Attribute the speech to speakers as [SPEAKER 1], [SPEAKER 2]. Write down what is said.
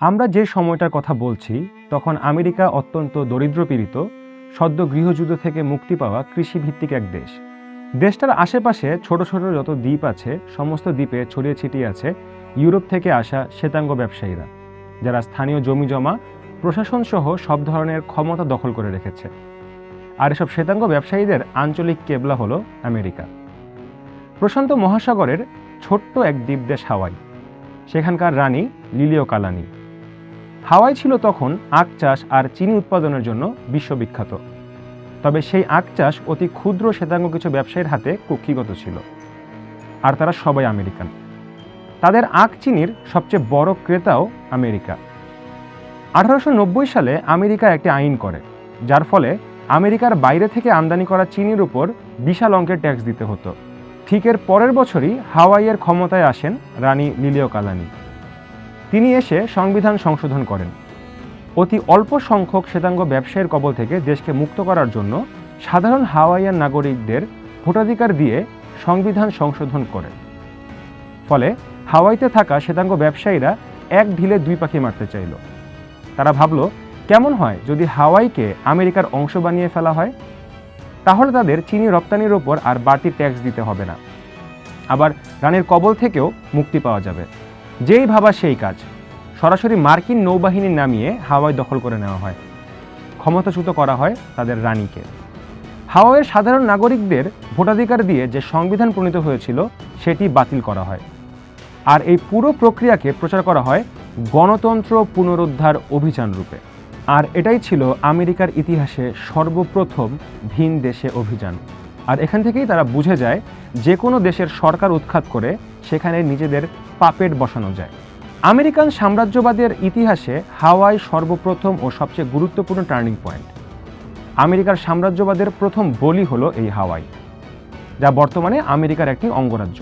[SPEAKER 1] আমরা যে সময়টার কথা বলছি তখন আমেরিকা অত্যন্ত দরিদ্রপীড়িত, সদ্য গৃহযুদ্ধ থেকে মুক্তি পাওয়া কৃষিভিত্তিক এক দেশ। দেশটার আশেপাশে ছোট ছোট যত দ্বীপ আছে সমস্ত দ্বীপে ছড়িয়ে ছিটিয়ে আছে ইউরোপ থেকে আসা শ্বেতাঙ্গ ব্যবসায়ীরা, যারা স্থানীয় জমি জমা, প্রশাসন সহ সব ধরনের ক্ষমতা দখল করে রেখেছে। আর এসব শ্বেতাঙ্গ ব্যবসায়ীদের আঞ্চলিক কেবলা হলো আমেরিকা। প্রশান্ত মহাসাগরের ছোট্ট এক দ্বীপ দেশ হাওয়াই, সেখানকার রানী লিলিও কালানি। হাওয়াই ছিল তখন আখ চাষ আর চিনি উৎপাদনের জন্য বিশ্ববিখ্যাত। তবে সেই আখ চাষ অতি ক্ষুদ্র শ্বেতাঙ্গ কিছু ব্যবসায়ীর হাতে কুক্ষিগত ছিল, আর তারা সবাই আমেরিকান। তাদের আখ চিনির সবচেয়ে বড় ক্রেতাও আমেরিকা। 1890 সালে আমেরিকা একটি আইন করে, যার ফলে আমেরিকার বাইরে থেকে আমদানি করা চিনির উপর বিশাল অঙ্কের ট্যাক্স দিতে হতো। ঠিক এর পরের বছরই হাওয়াইয়ের ক্ষমতায় আসেন রানী লিলিও কালানি। তিনি এসে সংবিধান সংশোধন করেন। অতি অল্প সংখ্যক শ্বেতাঙ্গ ব্যবসায়ীর কবল থেকে দেশকে মুক্ত করার জন্য সাধারণ হাওয়াইয়ান নাগরিকদের ভোটাধিকার দিয়ে সংবিধান সংশোধন করেন। ফলে হাওয়াইতে থাকা শ্বেতাঙ্গ ব্যবসায়ীরা এক ঢিলে দুই পাখি মারতে চাইল। তারা ভাবল, কেমন হয় যদি হাওয়াইকে আমেরিকার অংশ বানিয়ে ফেলা হয়? তাহলে তাদের চিনি রপ্তানির ওপর আর বাড়তি ট্যাক্স দিতে হবে না, আবার রানীর কবল থেকেও মুক্তি পাওয়া যাবে। যেই ভাবা সেই কাজ, সরাসরি মার্কিন নৌবাহিনী নামিয়ে হাওয়াই দখল করে নেওয়া হয়, ক্ষমতাচ্যুত করা হয় তাদের রানীকে। হাওয়াইয়ের সাধারণ নাগরিকদের ভোটাধিকার দিয়ে যে সংবিধান প্রণীত হয়েছিল সেটি বাতিল করা হয়। আর এই পুরো প্রক্রিয়াকে প্রচার করা হয় গণতন্ত্র পুনরুদ্ধার অভিযান রূপে। আর এটাই ছিল আমেরিকার ইতিহাসে সর্বপ্রথম ভিন দেশে অভিযান। আর এখান থেকেই তারা বুঝে যায়, যে কোনো দেশের সরকার উৎখাত করে সেখানে নিজেদের পাপেট বসানো যায়। আমেরিকান সাম্রাজ্যবাদের ইতিহাসে হাওয়াই সর্বপ্রথম ও সবচেয়ে গুরুত্বপূর্ণ টার্নিং পয়েন্ট। আমেরিকার সাম্রাজ্যবাদের প্রথম বলি হলো এই হাওয়াই, যা বর্তমানে আমেরিকার একটি অঙ্গরাজ্য।